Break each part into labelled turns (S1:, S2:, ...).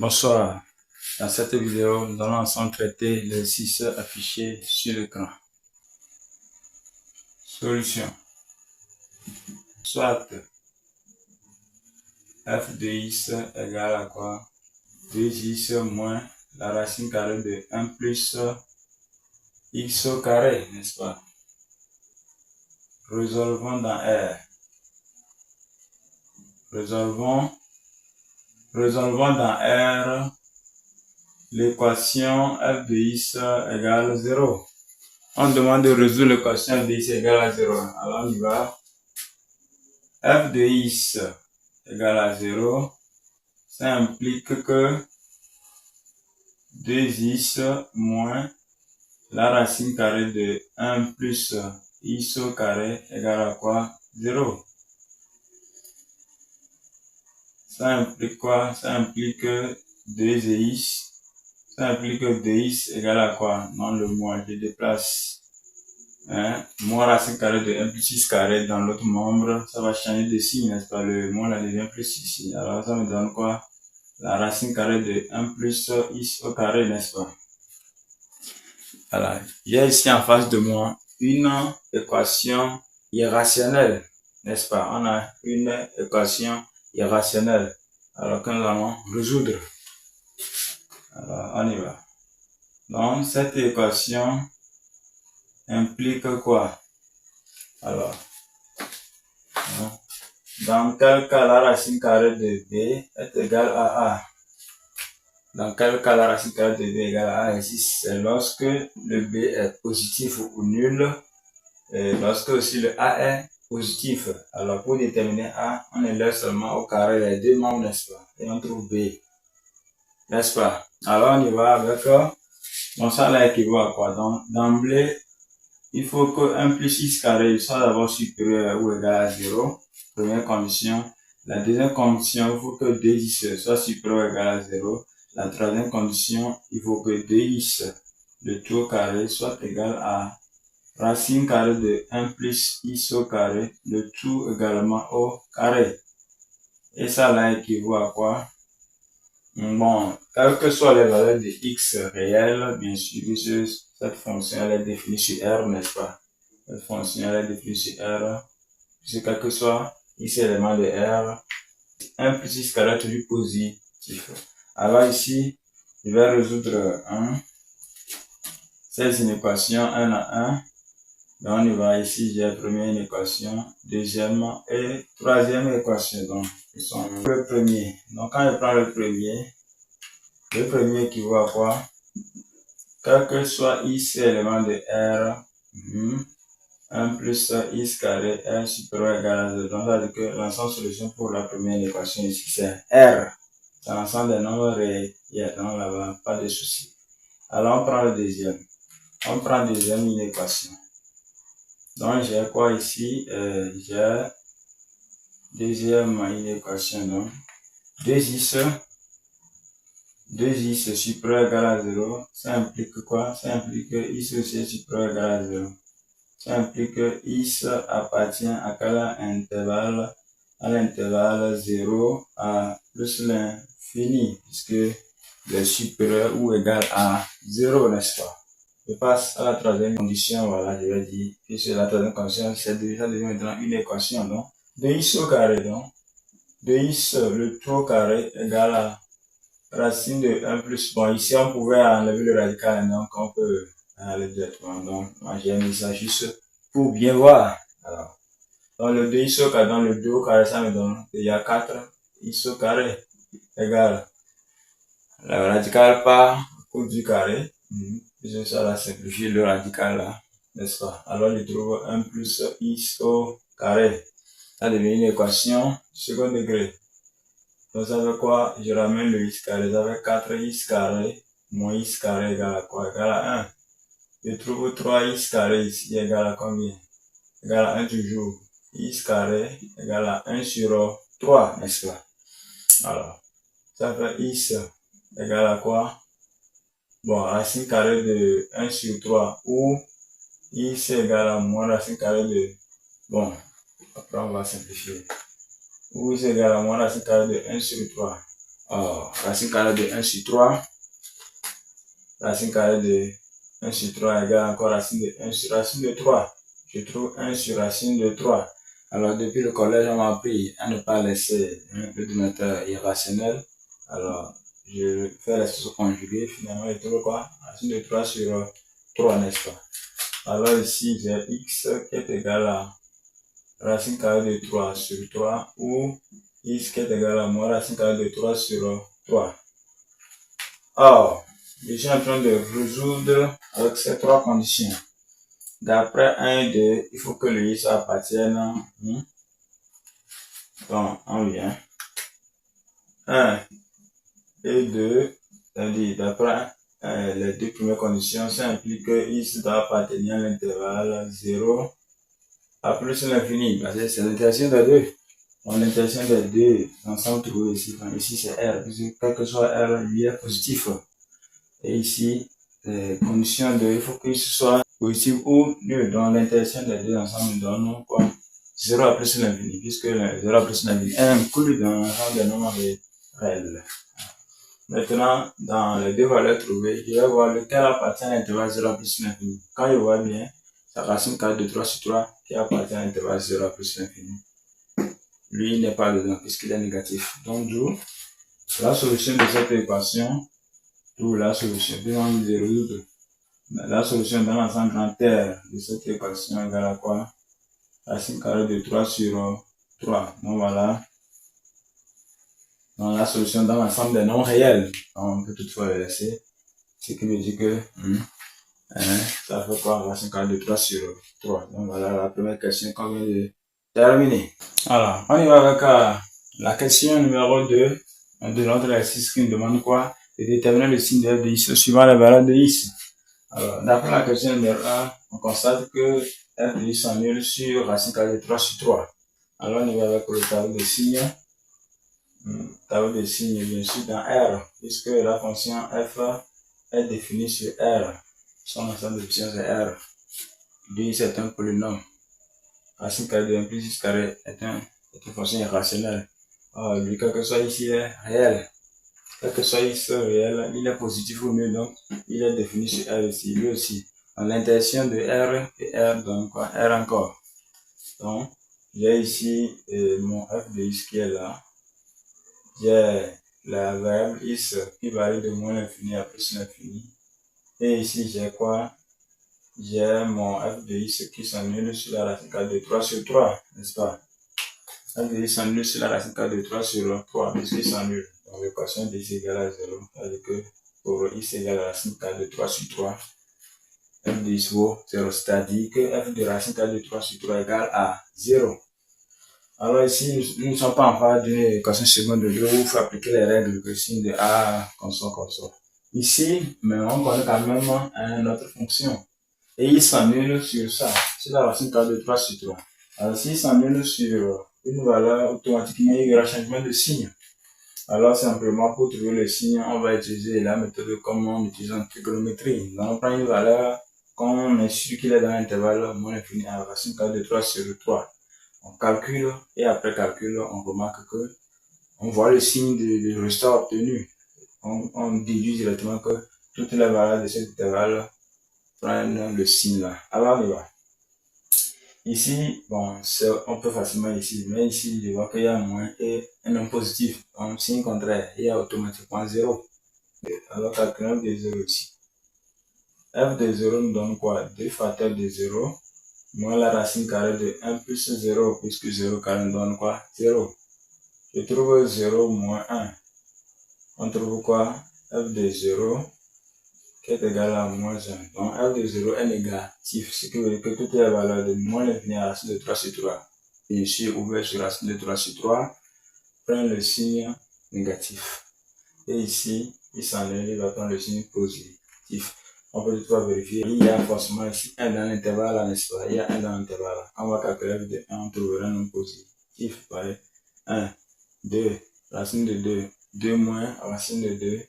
S1: Bonsoir. Dans cette vidéo, nous allons ensemble traiter l'exercice affiché sur l'écran. Solution. Soit f de x égale à quoi? 2x moins la racine carrée de 1 plus x au carré, n'est-ce pas? Résolvons dans R. Résolvons dans R l'équation f de x égale 0. On demande de résoudre l'équation f de x égale à 0. Alors on y va. F de x égale à 0. Ça implique que 2x moins la racine carrée de 1 plus x au carré égale à quoi? 0. Ça implique quoi? Ça implique 2x. Ça implique 2x égale à quoi? Non, le moins, je déplace. Moins racine carrée de 1 plus x carré dans l'autre membre, ça va changer de signe, n'est-ce pas? Le moins là devient plus ici. Alors ça me donne quoi? La racine carrée de 1 plus x au carré, n'est-ce pas? Alors, j'ai ici en face de moi une équation irrationnelle, n'est-ce pas? On a une équation irrationnelle, alors que nous allons résoudre. Alors, on y va. Donc, cette équation implique quoi? Alors, dans quel cas la racine carrée de b est égale à a? Dans quel cas la racine carrée de b est égale à a? Ici, c'est lorsque le b est positif ou nul, et lorsque aussi le a est positif. Alors, pour déterminer a, on élève seulement au carré les deux membres, n'est-ce pas? Et on trouve b, n'est-ce pas? Alors, on y va avec, bon, ça là équivaut à quoi? Donc, d'emblée, il faut que 1 plus x carré soit d'abord supérieur ou égal à 0. Première condition. La deuxième condition, il faut que 2x soit supérieur ou égal à 0. La troisième condition, il faut que 2x, le tout au carré, soit égal à racine carrée de 1 plus x au carré, le tout également au carré. Et ça là équivaut à quoi? Bon, quelles que soient les valeurs de x réelles, bien sûr, cette fonction elle est définie sur R, n'est-ce pas? Cette fonction elle est définie sur R. Puisque quel que soit x élément de R, 1 plus x carré est toujours positif. Alors ici, je vais résoudre ces inéquations 1 à 1. Donc on y va ici, j'ai la première équation, deuxième et troisième équation. Donc, ils sont le premier. Donc quand je prends le premier équivaut à quoi? Quel que soit x élément de R, 1 plus x carré est supérieur ou égal à 0. Donc ça veut dire que l'ensemble solution pour la première équation ici c'est R. C'est l'ensemble des nombres réels. Donc là-bas, pas de souci. Alors on prend le deuxième. On prend la deuxième inéquation. Donc j'ai quoi ici? J'ai deuxième inéquation. Donc 2x supérieur ou égal à 0. Ça implique quoi? Ça implique que x aussi est supérieur ou égal à 0. Ça implique que x appartient à quel intervalle? À l'intervalle 0 à plus l'infini, puisque est supérieur ou égal à 0, n'est-ce pas? Je passe à la troisième condition, voilà, je vais dire que c'est la troisième condition, ça devient maintenant une équation, donc, de x au carré, donc, de x le tout au carré égale à racine de 1 plus, bon, ici on pouvait enlever le radical, donc on peut enlever directement, donc, moi j'ai mis ça juste pour bien voir, alors, dans le 2x au carré, dans le 2 au carré, ça me donne, il y a 4x au carré égale le radical par cours du carré. Ça va simplifier le radical là, n'est-ce pas? Alors je trouve 1 plus x au carré. Ça devient une équation second degré. Donc ça veut quoi? Je ramène le x carré. Ça fait 4x carré moins x carré égale à quoi? Égale à 1. Je trouve 3x carré ici égale à combien? Égale à 1 toujours. X carré égale à 1 sur 3, n'est-ce pas? Alors, ça fait x égale à quoi? Bon, racine carrée de 1 sur 3 ou x égale à moins racine carrée de, bon, après on va simplifier, ou x égale à moins racine carrée de 1 sur 3. racine carrée de 1 sur 3. Racine carrée de 1 sur 3 égale encore racine de 1 sur racine de 3. Je trouve 1 sur racine de 3. Alors, depuis le collège, on m'a appris à ne pas laisser le dénominateur irrationnel. Alors, je fais la source conjuguée. Finalement, je trouve quoi? Racine de 3 sur 3, n'est-ce pas? Alors, ici, j'ai x qui est égal à racine carrée de 3 sur 3 ou x qui est égal à moins racine carrée de 3 sur 3. Or, je suis en train de résoudre avec ces trois conditions. D'après 1 et 2, il faut que le x appartienne. Donc, on vient. 1 et 2, c'est-à-dire d'après les deux premières conditions, ça implique que x doit appartenir à l'intervalle 0 à plus l'infini. Parce que c'est l'interaction des deux. Donc, l'interaction des deux ensemble trouvés ici. Donc, ici, c'est R. Puisque quel que soit R, lui est positif. Et ici, condition de, il faut qu'il soit positif ou nul. Donc, l'interaction des deux ensemble donne quoi? 0 à plus l'infini. Puisque 0 à plus l'infini est inclus dans l'ensemble des nombres réels. Maintenant, dans les deux valeurs trouvées, je vais voir lequel appartient à l'intervalle 0 à plus l'infini. Quand je vois bien, c'est racine carrée de 3 sur 3 qui appartient à l'intervalle 0 à plus l'infini. Lui, il n'est pas dedans puisqu'il est négatif. Donc, d'où la solution de cette équation, d'où la solution, la solution dans l'ensemble grand R de cette équation égale à quoi? Racine carrée de 3 sur 3. Donc, voilà. Donc, la solution dans l'ensemble des nombres réels. On peut toutefois le laisser. Ce qui veut dire que ça fait quoi? Racine carrée de 3 sur 3. Donc, voilà la première question qu'on vient de terminer. Alors, on y va avec la question numéro 2 de notre exercice qui nous demande quoi? De déterminer le signe de f de x suivant la valeur de x. Alors, d'après la question numéro 1, on constate que f de x annule sur racine carrée de 3 sur 3. Alors, on y va avec le tableau de signes. Tableau de signes, bien sûr, dans R, puisque la fonction f est définie sur R. Son ensemble de puissance est R. Lui, c'est un polynôme. Racine carrée de 1 plus x carré est une fonction irrationnelle. Lui, quel que soit ici, est réel. Quel que soit ici réel, il est positif ou nul, donc il est défini sur R ici, lui aussi. L'interaction de R et R donne quoi? R encore. Donc, j'ai ici mon f de x qui est là. J'ai la variable x qui varie de moins l'infini à plus l'infini. Et ici, j'ai quoi? J'ai mon f de x qui s'annule sur la racine carrée de 3 sur 3, n'est-ce pas? F de x s'annule sur la racine carrée de 3 sur 3, puisqu'il s'annule. Donc, l'équation de x égale à 0. C'est-à-dire que pour x égale à la racine carrée de 3 sur 3, f de x vaut 0. C'est-à-dire que f de racine carrée de 3 sur 3 égale à 0. Alors ici, nous ne sommes pas en phase d'une équation seconde de 2 où il faut appliquer les règles de signe de A, consort. Ici, mais on connaît quand même une autre fonction. Et il s'annule sur ça, sur la racine carrée de 3 sur 3. Alors s'il s'annule sur une valeur, automatiquement il y aura changement de signe. Alors simplement pour trouver le signe, on va utiliser la méthode comme on utilise en trigonométrie. Donc on prend une valeur qu'on est sûr qu'il est dans l'intervalle moins infini à la racine carrée de 3 sur 3. On calcule et après calcul, on remarque que on voit le signe de résultat obtenu. On déduit directement que toutes les valeurs de cet intervalle prennent le signe là. Alors on y va. Ici, bon, on peut facilement ici, mais ici, je vois qu'il y a un moins et un non positif. Donc, signe contraire, il y a automatiquement 0. Alors, calculons des 0 ici. F de 0 nous donne quoi? 2 facteurs de 0 moins la racine carrée de 1 plus 0, puisque 0 carré nous donne quoi? 0. Je trouve 0 moins 1. On trouve quoi? F de 0 qui est égal à moins 1. Donc f de 0 est négatif, ce qui veut dire que toutes les valeurs de moins l'infini à racine de 3 sur 3, et ici ouvert sur racine de 3 sur 3, prennent le signe négatif. Et ici, il s'enlève, il va prendre le signe positif. On peut toutefois vérifier. Il y a forcément ici 1 dans l'intervalle, n'est-ce pas? Il y a 1 dans l'intervalle. On va calculer f de 1, on trouvera un nom positif. 1, 2, racine de 2, 2 moins racine de 2.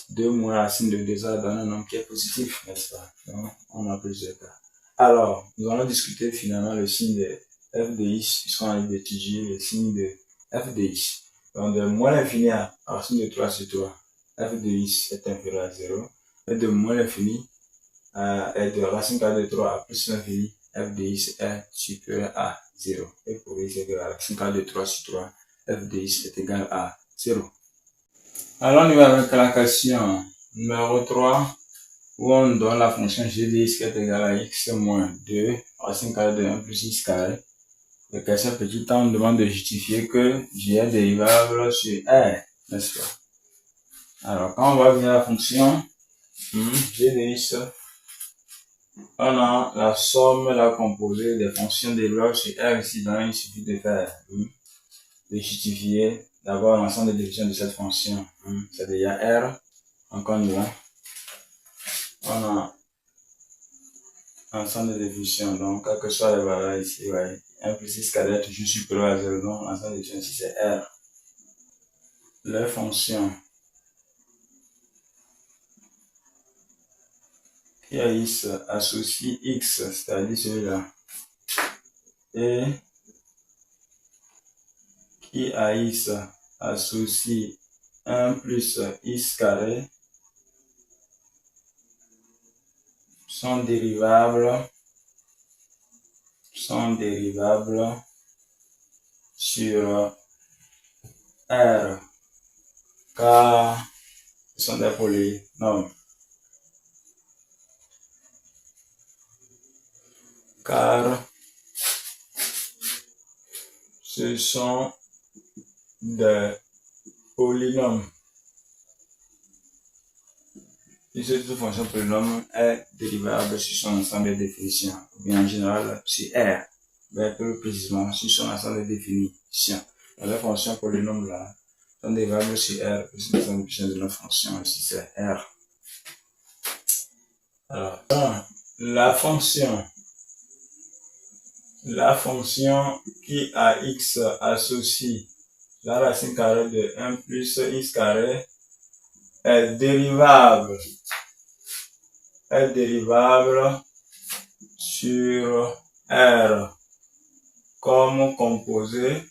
S1: 2 moins racine de 2, ça donne un nombre qui est positif, n'est-ce pas? Donc, on a plusieurs cas. Alors, nous allons discuter finalement le signe de f de x, puisqu'on a d'étudier le signe de f de x. Donc de moins l'infini à racine de 3 sur 3, f de x est inférieur à 0. Et de moins l'infini et de racine carrée de 3 à plus l'infini, f de x est supérieur à 0. Et pour x est égal à racine carrée de 3 sur 3, f de x est égal à 0. Alors on y va avec la question numéro 3, où on donne la fonction g de x qui est égale à x moins 2, racine carrée de 1 plus x carré. La question petit temps on demande de justifier que g est dérivable sur r, n'est-ce pas? Alors quand on va venir à la fonction g de x, on a la somme, la composée des fonctions dérivables sur R ici. Donc, il suffit de faire, de justifier d'abord l'ensemble des divisions de cette fonction. C'est-à-dire R. Donc, on y va. On a l'ensemble des divisions. Donc, quelles que soient les valeurs ici, ouais. 1 plus 6 carré est toujours supérieur à 0. Donc, l'ensemble des divisions ici, c'est R. Les fonctions qui à x associe x, c'est-à-dire celui-là, et qui à x associe 1 plus x carré sont dérivables sur R, car ce sont des polynômes. Car ce sont des polynômes. Si cette fonction polynôme est dérivable sur son ensemble de définitions, ou bien en général sur R, mais plus précisément sur son ensemble de définitions. Les fonctions polynômes là sont dérivables sur R, plus l'ensemble de notre fonction ici c'est R. Alors, la fonction qui à x associe la racine carrée de 1 plus x carré est dérivable sur R comme composé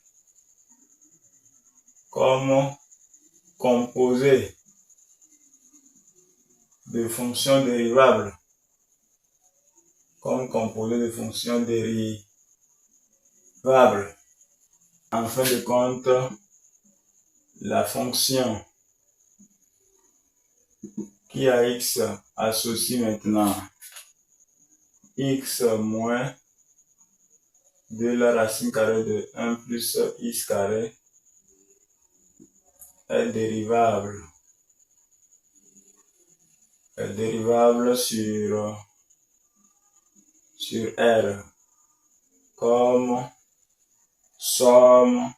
S1: de fonctions dérivables. En fin de compte, la fonction qui à x associe maintenant x moins de la racine carrée de 1 plus x carré est dérivable sur R comme somme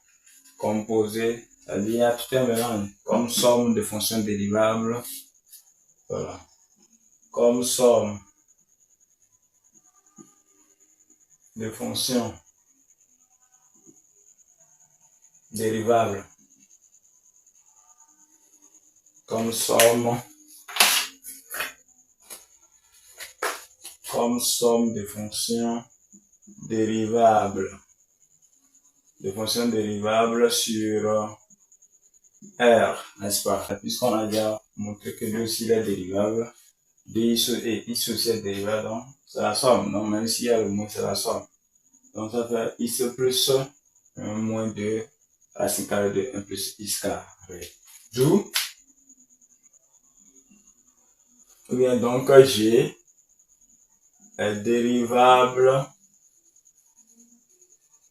S1: composée, c'est-à-dire il y a tout un mélange, comme somme de fonctions dérivables, voilà, comme somme de fonctions dérivables, comme somme de fonctions dérivables, sur R, n'est-ce pas? Puisqu'on a déjà montré que lui aussi il est dérivable, et x aussi est dérivable, donc c'est la somme. Donc même s'il y a le moins, c'est la somme. Donc ça fait x plus 1 moins 2 racine carrée de 1 plus x carré. D'où, ou bien donc G est dérivable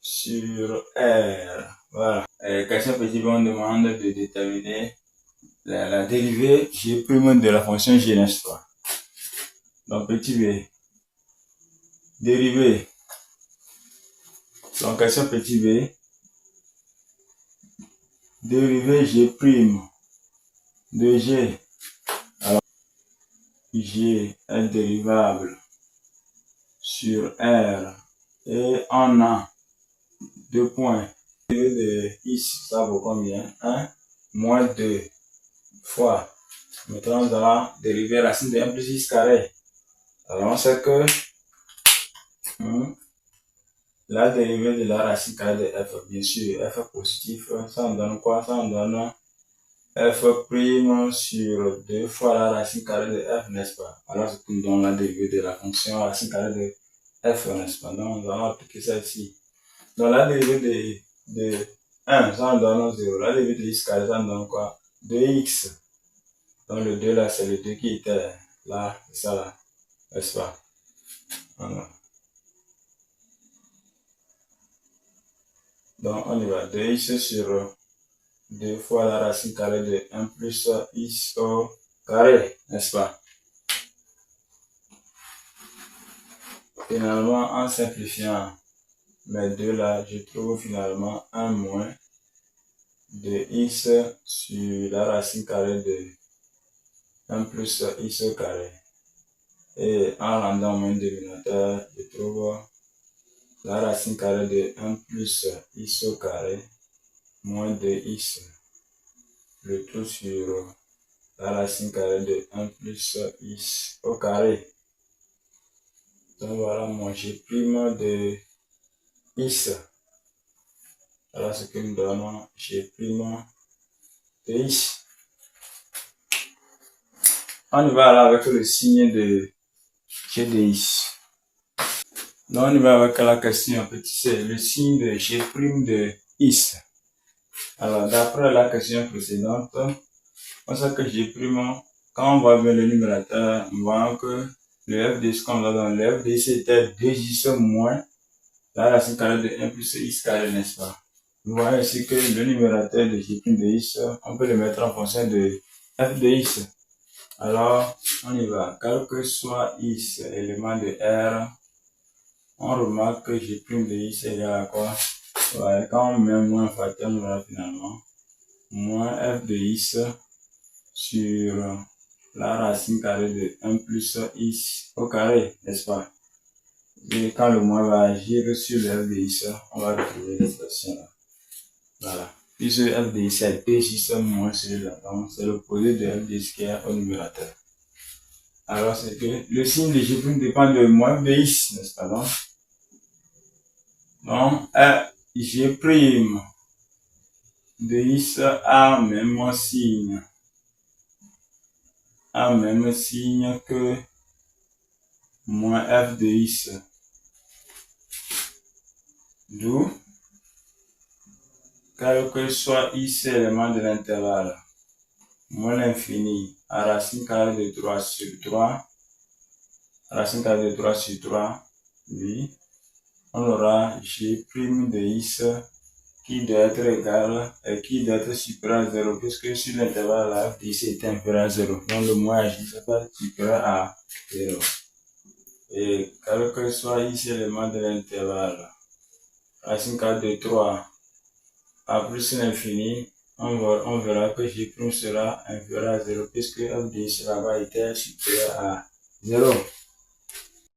S1: sur R. Voilà. Question petit, on demande de déterminer la dérivée G' de la fonction G, n'est-ce pas? Donc petit b, dérivée. Donc question petit b, dérivée G' de G. Alors G est dérivable sur R et on a 2 points. De x, ça vaut combien? 1 moins 2 fois. Maintenant, nous allons dériver racine de 1 plus x carré. Alors, on sait que la dérivée de la racine carrée de f, bien sûr, f positif, ça en donne quoi? Ça en donne f' sur 2 fois la racine carrée de f, n'est-ce pas? Alors, c'est nous donne la dérivée de la fonction racine carrée de f, n'est-ce pas? Donc, nous allons appliquer ça ici. Donc, la dérivée de 1, ça en donne 0. La dérivée de x carré, ça en donne quoi? 2x. Donc, le 2 là, c'est le 2 qui était là, c'est ça là, n'est-ce pas? Voilà. Donc, on y va. 2x sur 2 fois la racine carrée de 1 plus x au carré, n'est-ce pas? Finalement, en simplifiant mes deux là, je trouve finalement 1 moins de x sur la racine carrée de 1 plus x au carré. Et en rendant mon dénominateur, je trouve la racine carrée de 1 plus x au carré moins de x, le tout sur la racine carrée de 1 plus x au carré. Donc voilà mon g' de x. Voilà ce que nous donne g' de x. On y va alors avec le signe de g de x. Donc on y va avec la question petit c, le signe de g' de x. Alors d'après la question précédente, on sait que g', quand on voit bien le numérateur, on voit que le f de x, comme dans le f de x était 2x moins la racine carrée de 1 plus x carré, n'est-ce pas? Vous voyez ici que le numérateur de g' de x, on peut le mettre en fonction de f de x. Alors, on y va. Quel que soit x, élément de R, on remarque que g' de x est égal à quoi? Ouais, quand on met moins un facteur, on aura finalement moins f de x sur la racine carrée de 1 plus x au carré, n'est-ce pas? Et quand le moins va agir sur le f de x, on va retrouver l'expression là. Voilà. Puisque f de x est 2x moins celui-là, donc c'est l'opposé de f de x qui est au numérateur. Alors c'est que le signe de g' dépend de moins f de x, n'est-ce pas? Donc g' de x a même signe que moins f de x. D'où, quel que soit x élément de l'intervalle, moins l'infini à racine carrée de 3 sur 3, racine carrée de 3 sur 3, oui, on aura g' de x qui doit être égal et qui doit être supérieur à 0, puisque sur l'intervalle là, f de x est inférieur à 0. Donc le moins j sera supérieur à 0. Et quel que soit x élément de l'intervalle, racine carrée de 3 à plus l'infini, on verra que g' sera inférieur à 0, puisque f de x là-bas était supérieur à 0.